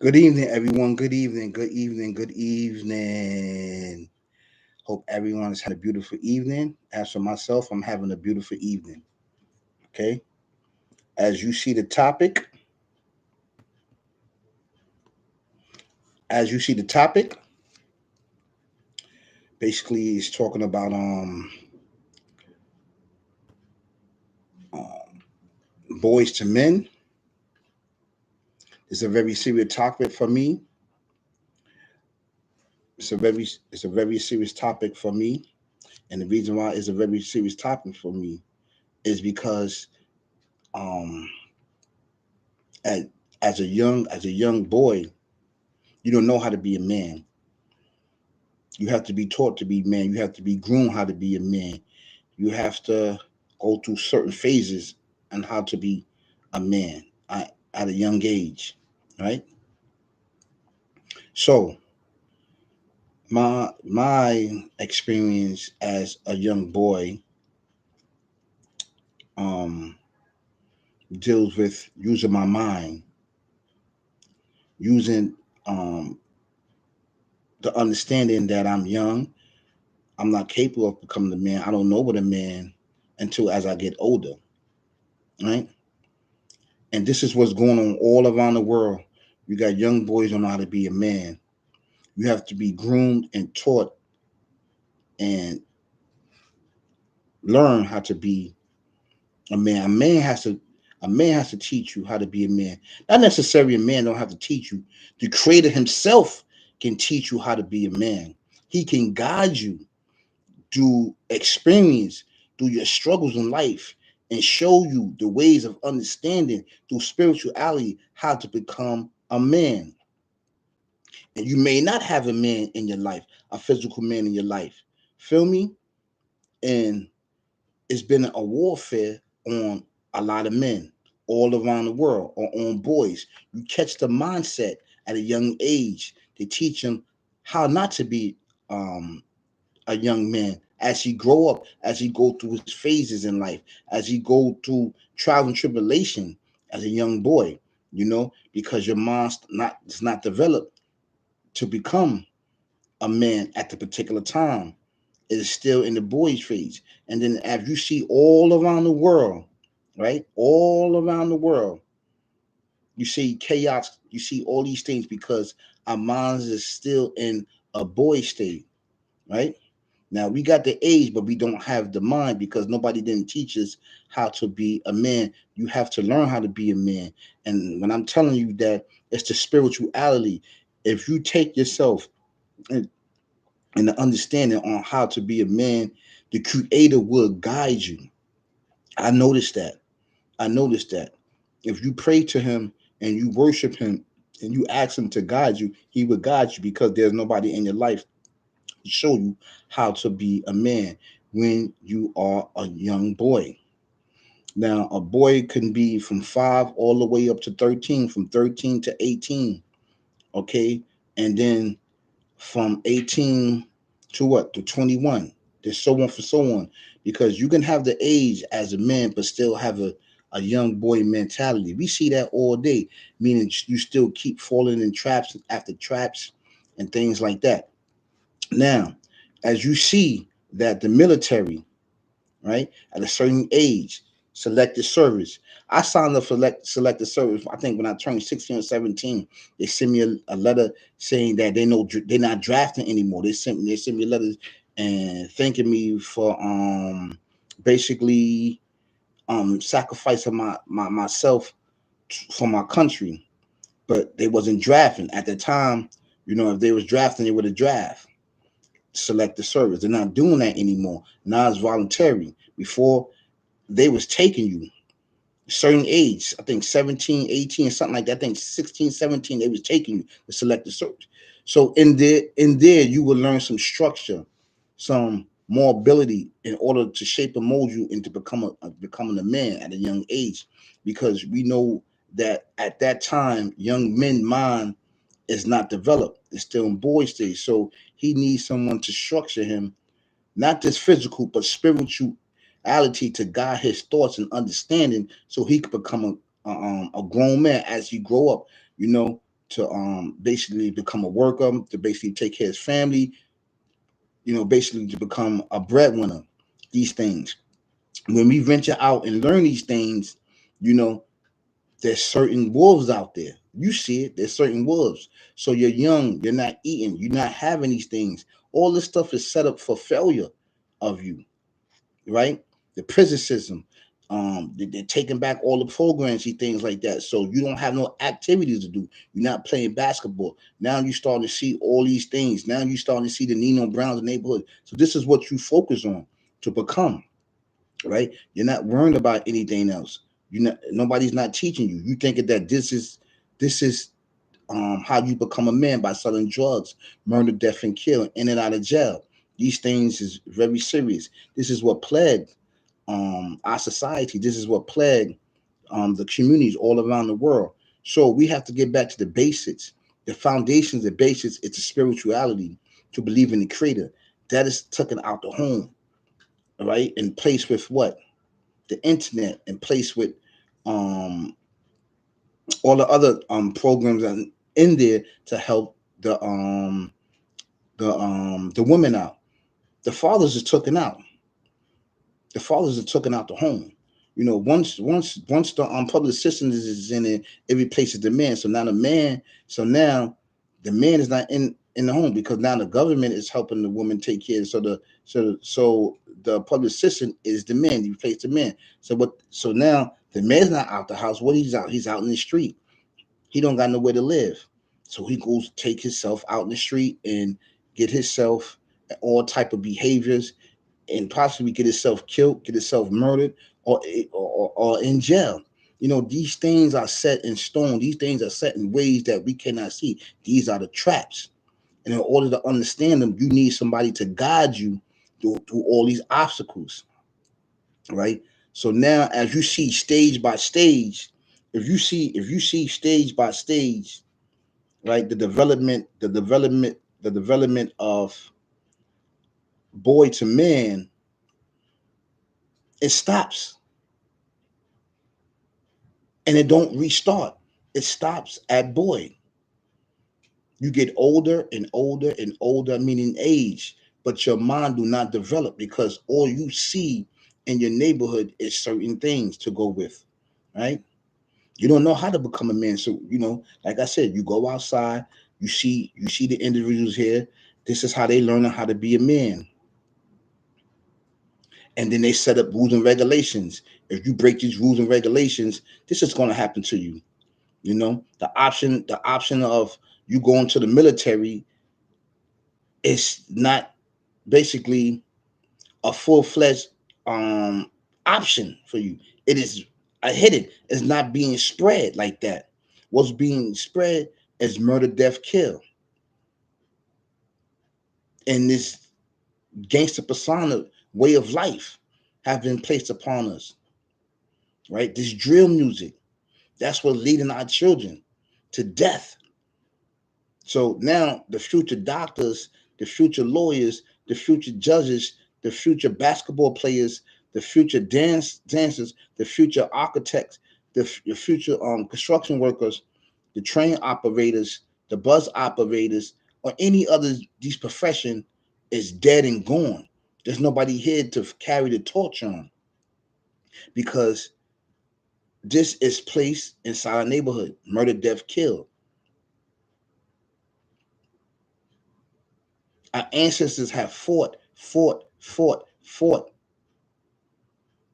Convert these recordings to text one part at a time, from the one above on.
Good evening, everyone. Good evening. Good evening. Good evening. Hope everyone has had a beautiful evening. As for myself, I'm having a beautiful evening. Okay. As you see the topic, as you see the topic, basically it's talking about boys to men. It's a very serious topic for me. It's a very serious topic for me, and the reason why it's a very serious topic for me is because um as, as a young boy, you don't know how to be a man. You have to be taught to be man. You have to be groomed how to be a man. You have to go through certain phases on how to be a man at a young age, right? So my experience as a young boy um, deals with using my mind, using um, the understanding that I'm young. I'm not capable of becoming a man. I don't know what a man until as I get older, right? And this is what's going on all around the world. You got young boys don't know how to be a man. You have to be groomed and taught and learn how to be a man. A man has to teach you how to be a man. Not necessarily a man don't have to teach you. The creator himself can teach you how to be a man. He can guide you through experience, through your struggles in life, and show you the ways of understanding through spirituality how to become a man. And you may not have a man in your life, a physical man in your life. Feel me? And it's been a warfare on a lot of men all around the world or on boys. You catch the mindset at a young age. They teach them how not to be um, a young man as he grow up, as he go through his phases in life, as he go through trial and tribulation as a young boy, because your mind's not it's not developed to become a man at the particular time. It is still in the boys phase. And then as you see all around the world, right? All around the world, you see chaos, you see all these things because our minds is still in a boy state, right? Now we got the age, but we don't have the mind because nobody didn't teach us how to be a man. You have to learn how to be a man. And when I'm telling you that it's the spirituality, if you take yourself and the understanding on how to be a man, the creator will guide you. I noticed that. I noticed that. If you pray to him and you worship him and you ask him to guide you, he will guide you because there's nobody in your life to show you how to be a man when you are a young boy. Now, a boy can be from 5 all the way up to 13, from 13 to 18, okay? And then from 18 to what? To 21. There's so on for so on. Because you can have the age as a man, but still have a young boy mentality. We see that all day, meaning you still keep falling in traps after traps and things like that. Now, as you see that the military, right, at a certain age, selected service. I signed up for selected service. I think when I turned 16 or 17, they sent me a letter saying that they're not drafting anymore. They sent me letters and thanking me for basically sacrificing myself for my country. But they wasn't drafting at the time. If they was drafting, they would have draft select the service. They're not doing that anymore. Now it's voluntary. Before they was taking you certain age, I think 17, 18, something like that. I think 16, 17, they was taking you to select the service. So in there you will learn some structure, some more ability in order to shape and mold you into becoming a man at a young age. Because we know that at that time, young men mind is not developed. It's still in boy stage. So he needs someone to structure him, not just physical, but spirituality to guide his thoughts and understanding so he could become a grown man as he grow up, you know, basically become a worker, to basically take care of his family, basically to become a breadwinner. These things. When we venture out and learn these things, you know, there's certain wolves out there. You see it. There's certain wolves. So you're young. You're not eating. You're not having these things. All this stuff is set up for failure of you, right? The prison system. They're taking back all the programs and things like that. So you don't have no activities to do. You're not playing basketball. Now you're starting to see all these things. Now you're starting to see the Nino Browns in the neighborhood. So this is what you focus on to become, right? You're not worrying about anything else. Nobody's not teaching you. You thinking that this is how you become a man, by selling drugs, murder, death, and kill, in and out of jail. These things is very serious. This is what plagued our society. This is what plagued the communities all around the world. So we have to get back to the basics. The foundations, the basics, it's a spirituality, to believe in the creator. That is taken out the home, right? And placed with what? The internet, and placed with um all the other programs in there to help the women out. The fathers are taken out. The fathers are taken out the home. Once the public assistance is in it, it replaces the man. So now the man is not in the home, because now the government is helping the woman take care. So the public assistant is the man. You replace the man. So now the man's not out the house. What he's out? He's out in the street. He don't got nowhere to live. So he goes take himself out in the street and get himself all type of behaviors, and possibly get himself killed, get himself murdered, or in jail. These things are set in stone. These things are set in ways that we cannot see. These are the traps. And in order to understand them, you need somebody to guide you through all these obstacles, right? So now, as you see stage by stage, if you see stage by stage, right, the development of boy to man, it stops, and it don't restart. It stops at boy. You get older and older and older, meaning age, but your mind do not develop, because all you see in your neighborhood is certain things to go with, right? You don't know how to become a man. So, like I said, you go outside, you see the individuals here. This is how they learn how to be a man. And then they set up rules and regulations. If you break these rules and regulations, this is going to happen to you. The option of you going to the military is not basically a full-fledged option for you. It is a hidden. It's not being spread like that. What's being spread is murder, death, kill. And this gangster persona way of life have been placed upon us, right? This drill music, that's what's leading our children to death. So now the future doctors, the future lawyers, the future judges, the future basketball players, the future dancers, the future architects, the future construction workers, the train operators, the bus operators, or any other these profession is dead and gone. There's nobody here to carry the torch on, because this is placed inside a neighborhood. Murder, death, kill. Our ancestors have fought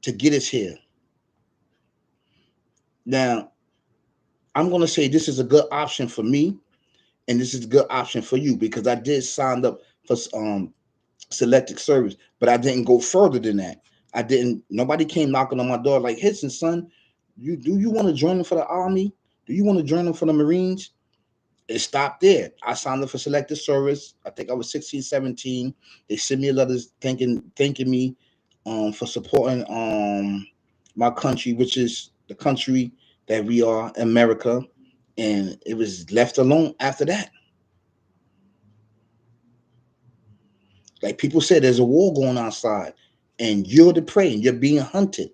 to get us here. Now, I'm going to say this is a good option for me, and this is a good option for you, because I did sign up for selected service, but I didn't go further than that. I didn't. Nobody came knocking on my door like, "Hitson, son, do you want to join them for the army? Do you want to join them for the Marines?" It stopped there. I signed up for selected service. I think I was 16, 17. They sent me letters thanking me for supporting my country, which is the country that we are, America. And it was left alone after that. Like people said, there's a war going outside, and you're the prey, and you're being hunted.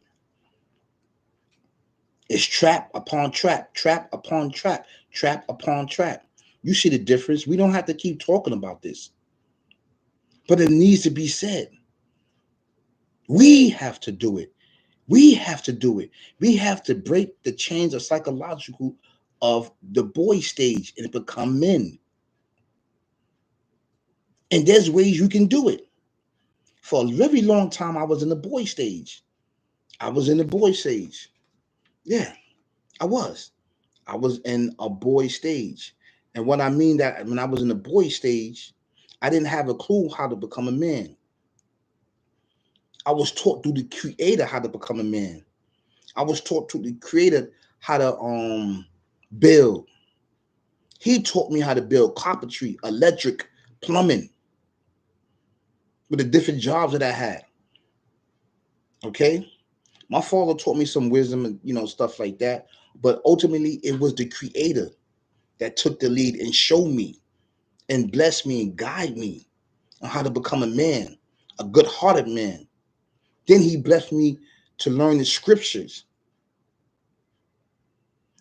It's trap upon trap, trap upon trap. Trap upon trap. You see the difference. We don't have to keep talking about this, but it needs to be said. We have to do it. We have to do it. We have to break the chains of psychological of the boy stage and become men. And there's ways you can do it. For a very long time, I was in the boy stage. I was in the boy stage. Yeah, I was. I was in a boy stage. And what I mean that when I was in the boy stage, I didn't have a clue how to become a man. I was taught through the creator how to become a man. I was taught through the creator how to build. He taught me how to build carpentry, electric, plumbing, with the different jobs that I had. Okay? My father taught me some wisdom and stuff like that. But ultimately, it was the creator that took the lead and showed me and blessed me and guided me on how to become a man, a good-hearted man. Then he blessed me to learn the scriptures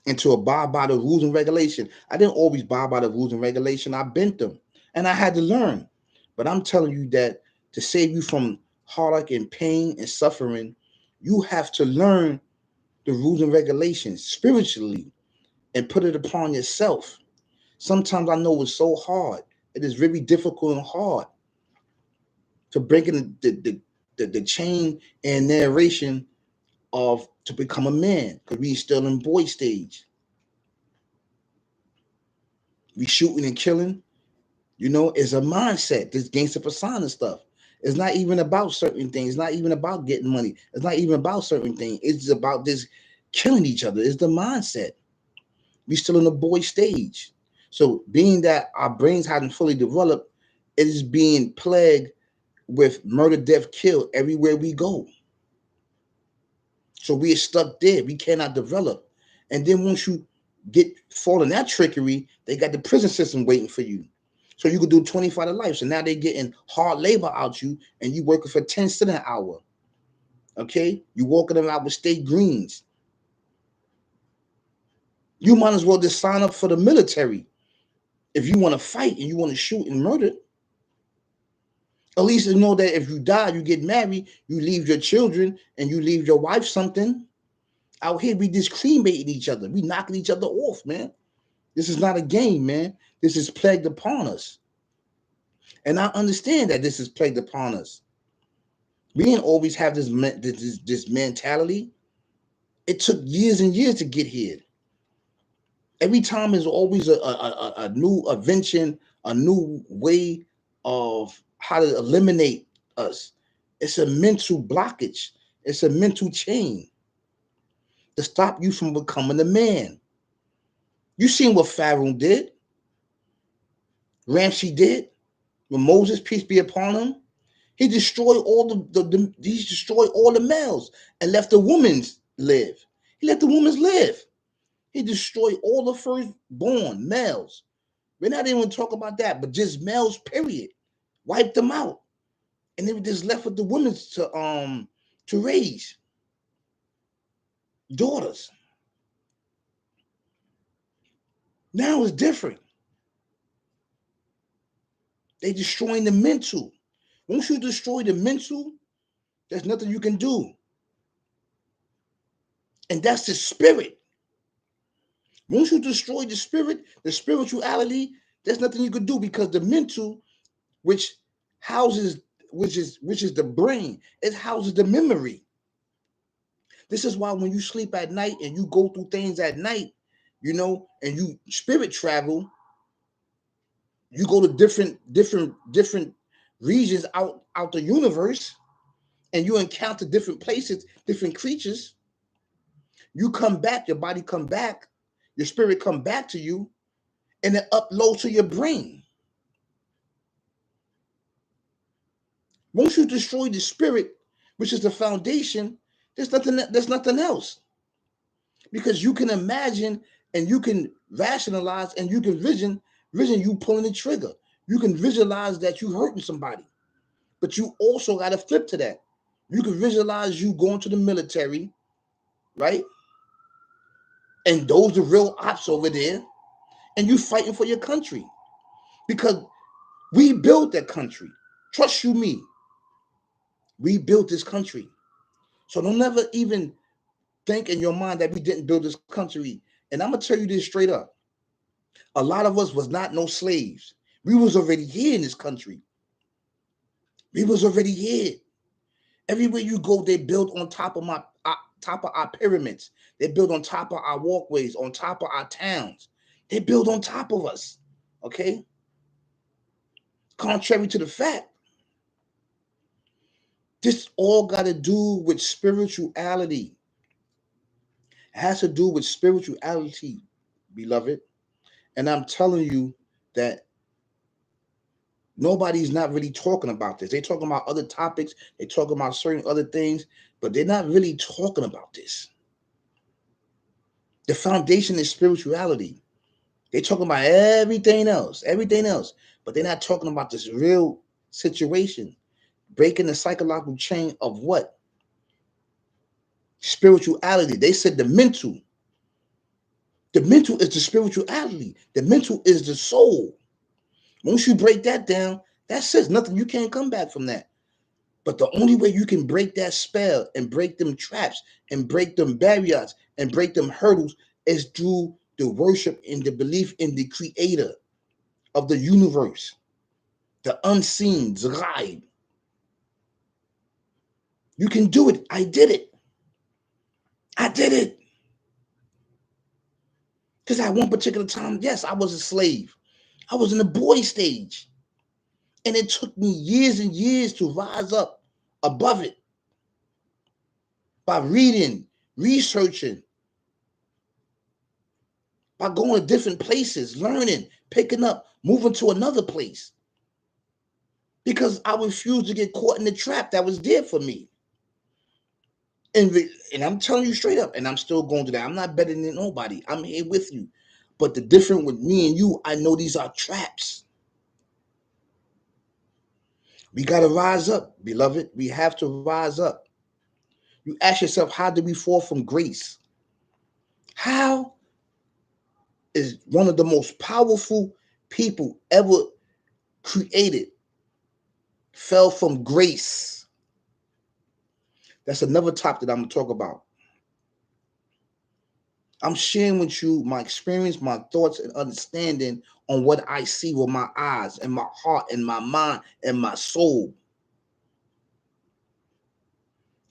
and to abide by the rules and regulation. I didn't always abide by the rules and regulation. I bent them, and I had to learn. But I'm telling you that to save you from heartache and pain and suffering, you have to learn the rules and regulations spiritually and put it upon yourself. Sometimes I know it's so hard. It is very difficult and hard to breaking the chain and narration of to become a man because we still in boy stage. We shooting and killing. It's a mindset. This gangster persona stuff. It's not even about certain things. It's not even about getting money. It's not even about certain things. It's about this killing each other. It's the mindset. We still in the boy stage. So being that our brains hadn't fully developed, it is being plagued with murder, death, kill everywhere we go. So we are stuck there. We cannot develop. And then once you fall in that trickery, they got the prison system waiting for you. So you could do 25 to life. So now they're getting hard labor out you and you working for 10 cents an hour. Okay? You walking them out with state greens. You might as well just sign up for the military. If you want to fight and you want to shoot and murder, at least you know that if you die, you get married, you leave your children and you leave your wife something. Out here, we just cremating each other. We knocking each other off, man. This is not a game, man. This is plagued upon us. And I understand that this is plagued upon us. We didn't always have this mentality. It took years and years to get here. Every time is always a new invention, a new way of how to eliminate us. It's a mental blockage. It's a mental chain to stop you from becoming a man. You seen what Pharaoh did, Ramsey did, when Moses, peace be upon him. He destroyed all he destroyed all the males and left the women live. He let the women live. He destroyed all the firstborn males. We're not even talking about that, but just males, period. Wiped them out. And they were just left with the women to raise daughters. Now it's different. They destroying the mental. Once you destroy the mental, there's nothing you can do. And that's the spirit. Once you destroy the spirit, the spirituality, there's nothing you can do because the mental, which houses, which is the brain, it houses the memory. This is why when you sleep at night and you go through things at night, and you spirit travel, you go to different regions out the universe, and you encounter different places, different creatures. You come back, your body come back, your spirit come back to you, and it uploads to your brain. Once you destroy the spirit, which is the foundation, there's nothing else. Because you can imagine and you can rationalize and you can vision you pulling the trigger. You can visualize that you hurting somebody. But you also got to flip to that. You can visualize you going to the military, right? And those are real ops over there. and you fighting for your country because we built that country. Trust you me. We built this country. So don't never even think in your mind that we didn't build this country. And I'm gonna tell you this straight up. A lot of us was not no slaves. We was already here in this country. We was already here. Everywhere you go, they build on top of top of our pyramids. They build on top of our walkways, on top of our towns. They build on top of us. Okay? Contrary to the fact, this all got to do with spirituality. It has to do with spirituality, beloved. And I'm telling you that nobody's not really talking about this. They're talking about other topics. They're talking about certain other things, but they're not really talking about this. The foundation is spirituality. They're talking about everything else, but they're not talking about this real situation. Breaking the psychological chain of what? Spirituality. They said the mental. The mental is the spirituality. The mental is the soul. Once you break that down, that says nothing. You can't come back from that. But the only way you can break that spell and break them traps and break them barriers and break them hurdles is through the worship and the belief in the creator of the universe, the unseen, Zghaib. You can do it. I did it. I did it. Because at one particular time, yes, I was a slave. I was in the boy stage. And it took me years and years to rise up above it by reading, researching, by going to different places, learning, picking up, moving to another place. Because I refused to get caught in the trap that was there for me. And I'm telling you straight up, and I'm still going to that. I'm not better than nobody. I'm here with you. But the difference with me and you, I know these are traps. We got to rise up, beloved. We have to rise up. You ask yourself, how did we fall from grace? How is one of the most powerful people ever created fell from grace? That's another topic that I'm going to talk about. I'm sharing with you my experience, my thoughts, and understanding on what I see with my eyes and my heart and my mind and my soul.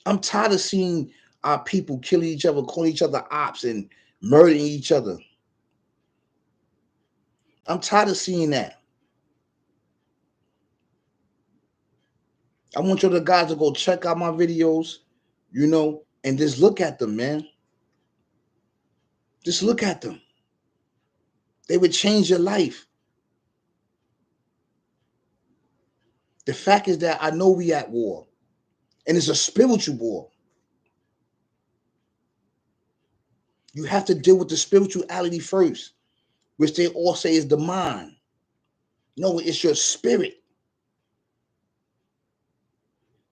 I'm tired of seeing our people killing each other, calling each other ops, and murdering each other. I'm tired of seeing that. I want you guys to go check out my videos, and just look at them, man. Just look at them. They would change your life. The fact is that I know we at war, and it's a spiritual war. You have to deal with the spirituality first, which they all say is the mind. No, it's your spirit.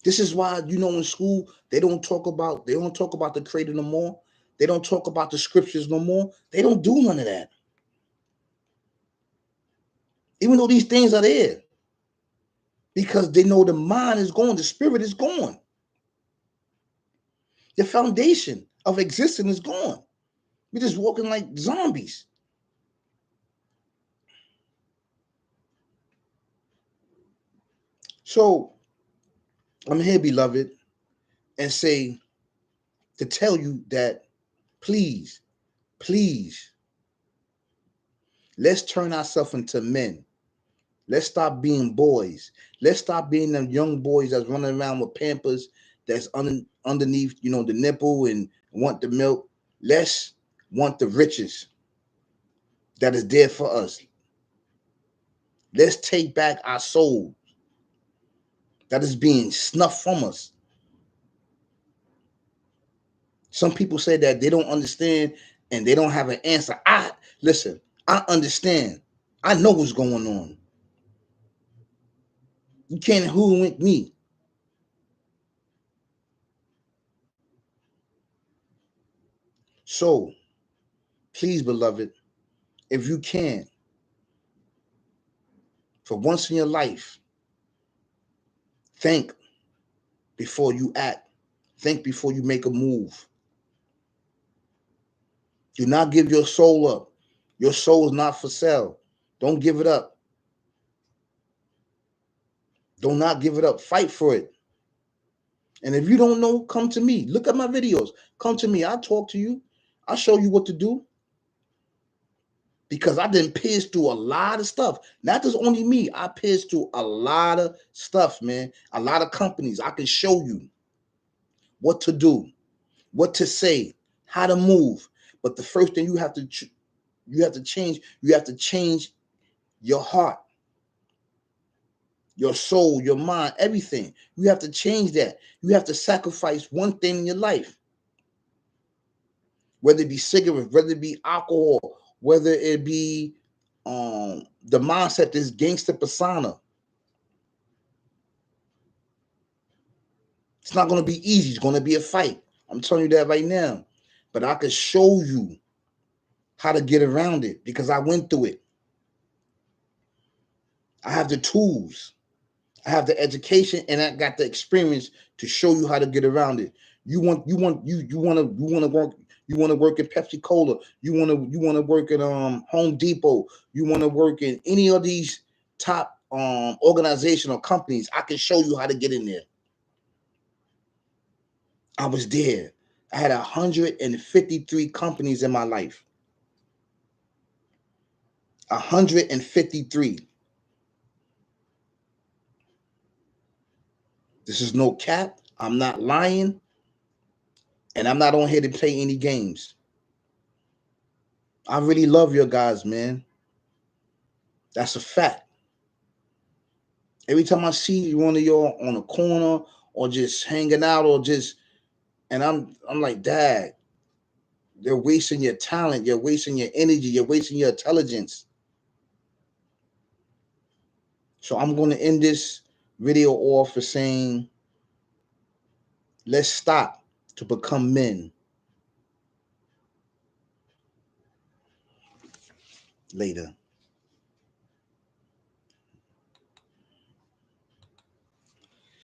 This is why, in school, they don't talk about the creator no more. They don't talk about the scriptures no more. They don't do none of that. Even though these things are there. Because they know the mind is gone, the spirit is gone. The foundation of existence is gone. We're just walking like zombies. So I'm here, beloved, and to tell you that please, please, let's turn ourselves into men. Let's stop being boys. Let's stop being them young boys that's running around with Pampers that's underneath, the nipple and want the milk. Let's want the riches that is there for us. Let's take back our soul that is being snuffed from us. Some people say that they don't understand and they don't have an answer. Listen, I understand. I know what's going on. You can't hoodwink me. So, please, beloved, if you can, for once in your life, think before you act. Think before you make a move. Do not give your soul up. Your soul is not for sale. Don't give it up. Do not give it up. Fight for it. And if you don't know, come to me. Look at my videos. Come to me. I'll talk to you. I'll show you what to do. Because I didn't pierce through a lot of stuff. Not just only me. I pierced through a lot of stuff, man. A lot of companies. I can show you what to do, what to say, how to move. But the first thing you have to change. You have to change your heart, your soul, your mind, everything. You have to change that. You have to sacrifice one thing in your life, whether it be cigarettes, whether it be alcohol, whether it be the mindset, this gangster persona. It's not going to be easy. It's going to be a fight. I'm telling you that right now. But I could show you how to get around it because I went through it. I have the tools. I have the education and I got the experience to show you how to get around it. You want to work at Pepsi Cola. You want to work at Home Depot. You want to work in any of these top organizational companies. I can show you how to get in there. I was there. I had 153 companies in my life. 153. This is no cap. I'm not lying. And I'm not on here to play any games. I really love your guys, man. That's a fact. Every time I see one of y'all on a corner or just hanging out or just, and I'm like, Dad, you're wasting your talent, you're wasting your energy, you're wasting your intelligence. So I'm going to end this video off for saying, let's stop to become men. Later.